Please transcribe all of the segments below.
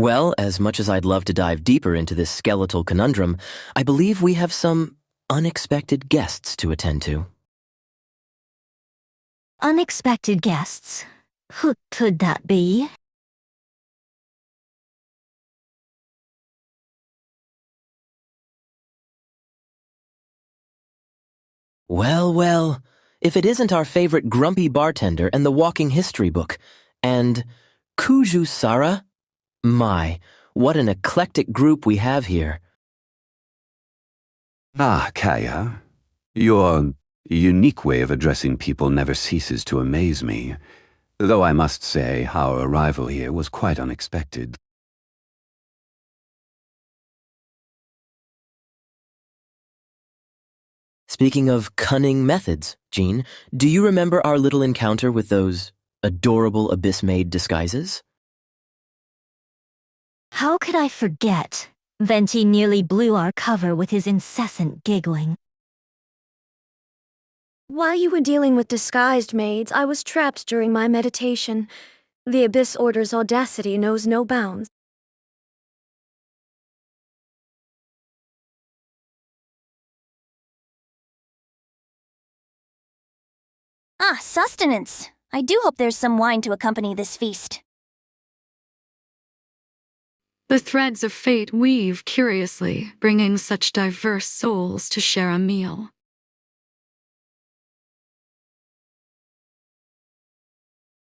Well, as much as I'd love to dive deeper into this skeletal conundrum, I believe we have some unexpected guests to attend to. Unexpected guests? Who could that be? Well, if it isn't our favorite grumpy bartender and the walking history book, and Kuju Sara? My, what an eclectic group we have here. Ah, Kaya. Your unique way of addressing people never ceases to amaze me, though I must say our arrival here was quite unexpected. Speaking of cunning methods, Jean, do you remember our little encounter with those adorable abyss-made disguises? How could I forget? Venti nearly blew our cover with his incessant giggling. While you were dealing with disguised maids, I was trapped during my meditation. The Abyss Order's audacity knows no bounds. Ah, sustenance. I do hope there's some wine to accompany this feast. The threads of fate weave curiously, bringing such diverse souls to share a meal.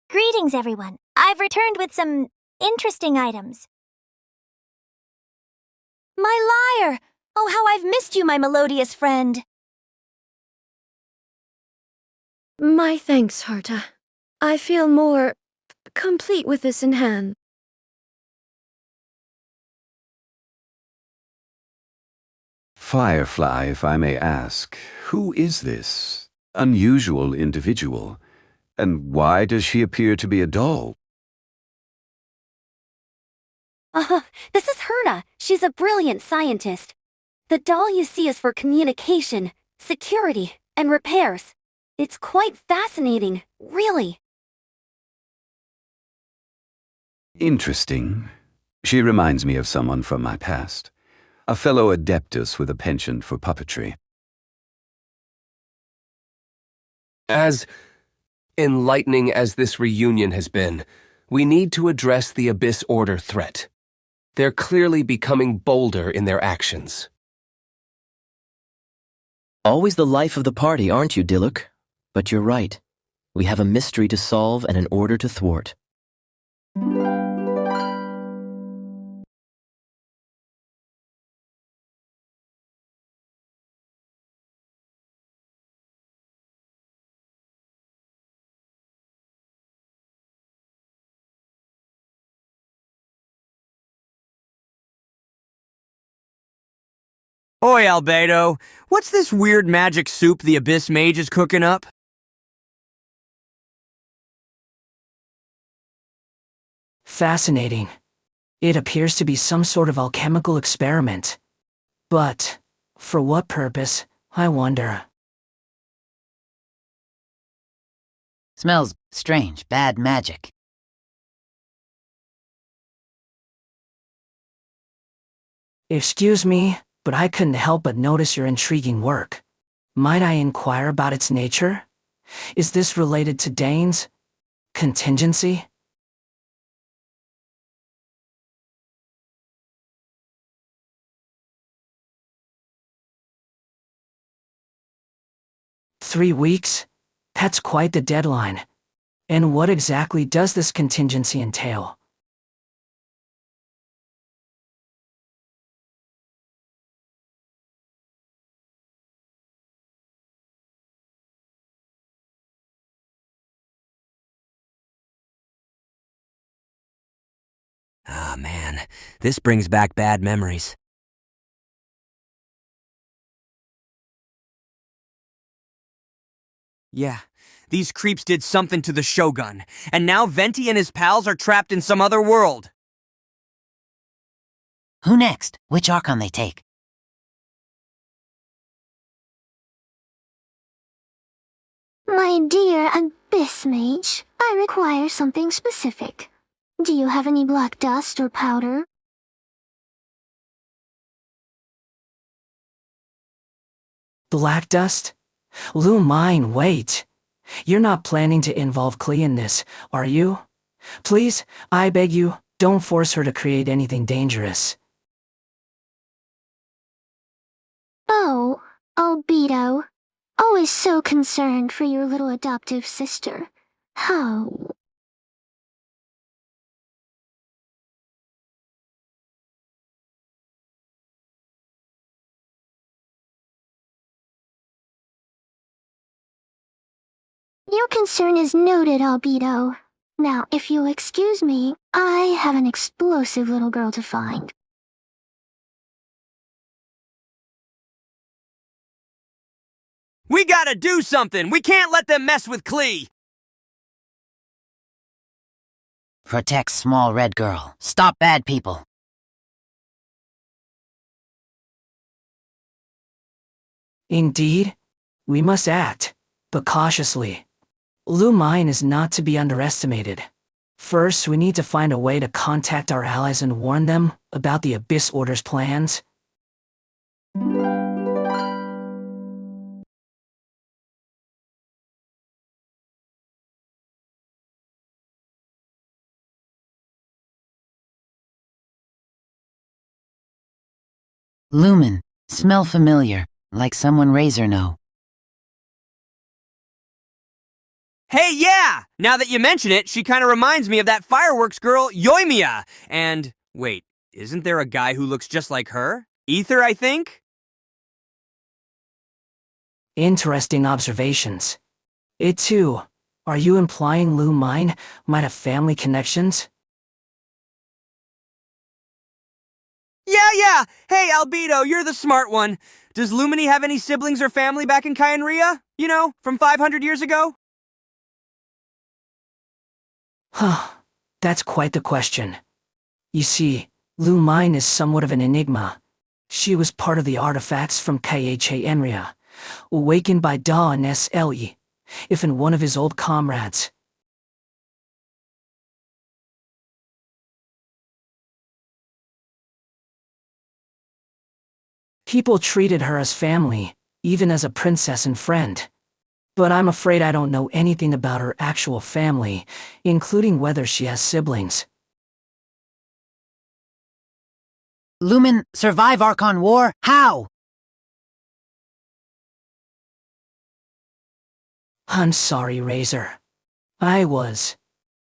Greetings, everyone. I've returned with some interesting items. My lyre! Oh, how I've missed you, my melodious friend. My thanks, Herta. I feel more complete with this in hand. Firefly, if I may ask, who is this unusual individual? And why does she appear to be a doll? This is Herta. She's a brilliant scientist. The doll you see is for communication, security, and repairs. It's quite fascinating, really. Interesting. She reminds me of someone from my past. A fellow adeptus with a penchant for puppetry. As enlightening as this reunion has been, we need to address the Abyss Order threat. They're clearly becoming bolder in their actions. Always the life of the party, aren't you, Diluc? But you're right. We have a mystery to solve and an order to thwart. Oi, Albedo. What's this weird magic soup the Abyss Mage is cooking up? Fascinating. It appears to be some sort of alchemical experiment. But, for what purpose, I wonder. Smells strange, bad magic. Excuse me, but I couldn't help but notice your intriguing work. Might I inquire about its nature? Is this related to Dane's contingency? "3 weeks? That's quite the deadline. And what exactly does this contingency entail?" Ah, man. This brings back bad memories. Yeah, these creeps did something to the Shogun, and now Venti and his pals are trapped in some other world. Who next? Which Archon they take? My dear Abyss Mage, I require something specific. Do you have any black dust or powder? Black dust? Lu Mine, wait. You're not planning to involve Klee in this, are you? Please, I beg you, don't force her to create anything dangerous. Oh, Albedo. Always so concerned for your little adoptive sister. How? Your concern is noted, Albedo. Now, if you'll excuse me, I have an explosive little girl to find. We gotta do something! We can't let them mess with Klee! Protect small red girl. Stop bad people. Indeed, we must act, but cautiously. Lu Mine is not to be underestimated. First, we need to find a way to contact our allies and warn them about the Abyss Order's plans. Lumen. Smell familiar. Like someone Razor know. Hey, yeah! Now that you mention it, she kinda reminds me of that fireworks girl, Yoimiya! And, wait, isn't there a guy who looks just like her? Ether, I think? Interesting observations. It too. Are you implying Lu Mine might have family connections? Yeah! Hey, Albedo, you're the smart one. Does Lumini have any siblings or family back in Kyanria? You know, from 500 years ago? Huh. That's quite the question. You see, Lu Mine is somewhat of an enigma. She was part of the artifacts from Kyanria, awakened by Da and SLE, if in one of his old comrades. People treated her as family, even as a princess and friend. But I'm afraid I don't know anything about her actual family, including whether she has siblings. Lumen, survive Archon War? How? I'm sorry, Razor. I was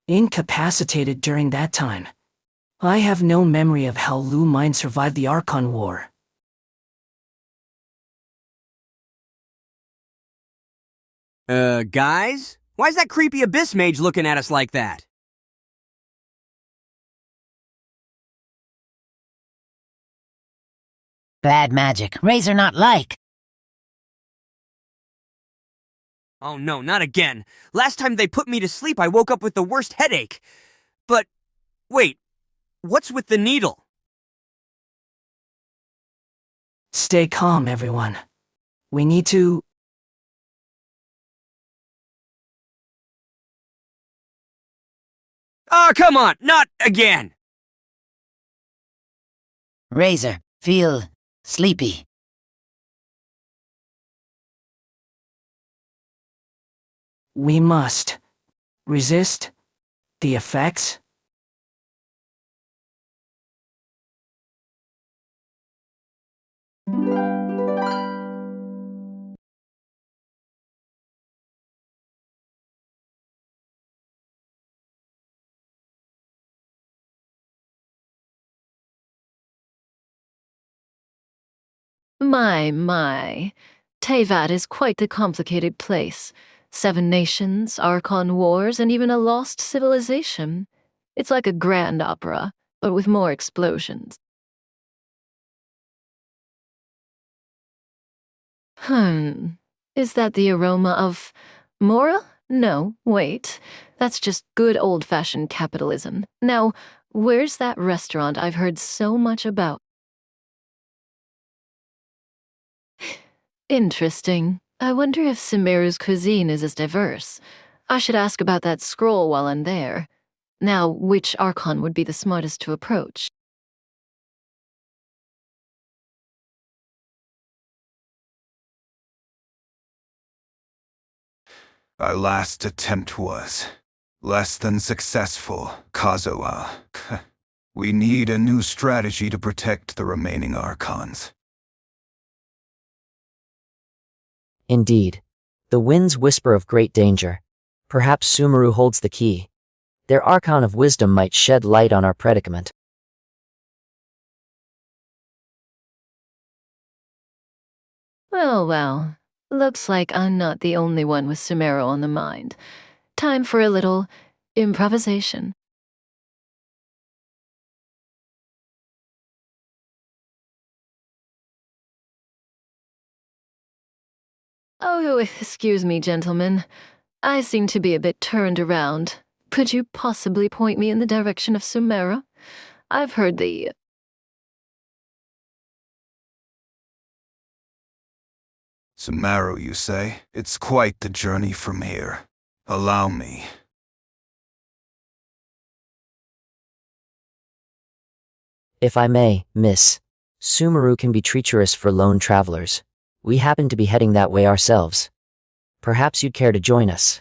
incapacitated during that time. I have no memory of how Lu Mine survived the Archon War. Guys? Why's that creepy Abyss Mage looking at us like that? Bad magic. Razor not like. Oh no, not again. Last time they put me to sleep, I woke up with the worst headache. But, wait, what's with the needle? Stay calm, everyone. We need to... Oh, come on, not again! Razor, feel sleepy. We must resist the effects. My. Teyvat is quite the complicated place. 7 nations, Archon wars, and even a lost civilization. It's like a grand opera, but with more explosions. Is that the aroma of... Mora? No, wait. That's just good old-fashioned capitalism. Now, where's that restaurant I've heard so much about? Interesting. I wonder if Sumeru's cuisine is as diverse. I should ask about that scroll while I'm there. Now, which Archon would be the smartest to approach? Our last attempt was less than successful, Kazuha. We need a new strategy to protect the remaining Archons. Indeed. The winds whisper of great danger. Perhaps Sumeru holds the key. Their Archon of Wisdom might shed light on our predicament. Well, well. Looks like I'm not the only one with Sumeru on the mind. Time for a little improvisation. Oh, excuse me, gentlemen. I seem to be a bit turned around. Could you possibly point me in the direction of Sumeru? I've heard the... Sumeru, you say? It's quite the journey from here. Allow me. If I may, miss, Sumeru can be treacherous for lone travelers. We happen to be heading that way ourselves. Perhaps you'd care to join us.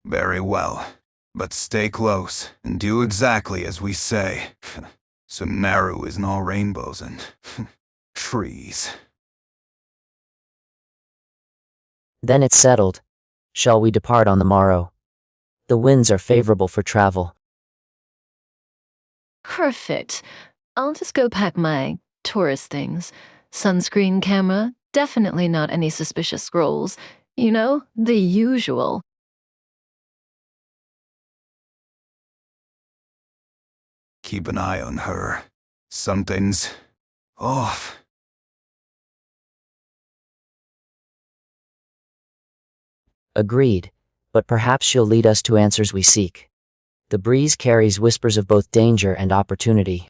Very well. But stay close, and do exactly as we say. Sumeru isn't all rainbows and trees. Then it's settled. Shall we depart on the morrow? The winds are favorable for travel. Perfect. I'll just go pack my tourist things. Sunscreen, camera, definitely not any suspicious scrolls. You know, the usual. Keep an eye on her. Something's off. Agreed, but perhaps she'll lead us to answers we seek. The breeze carries whispers of both danger and opportunity.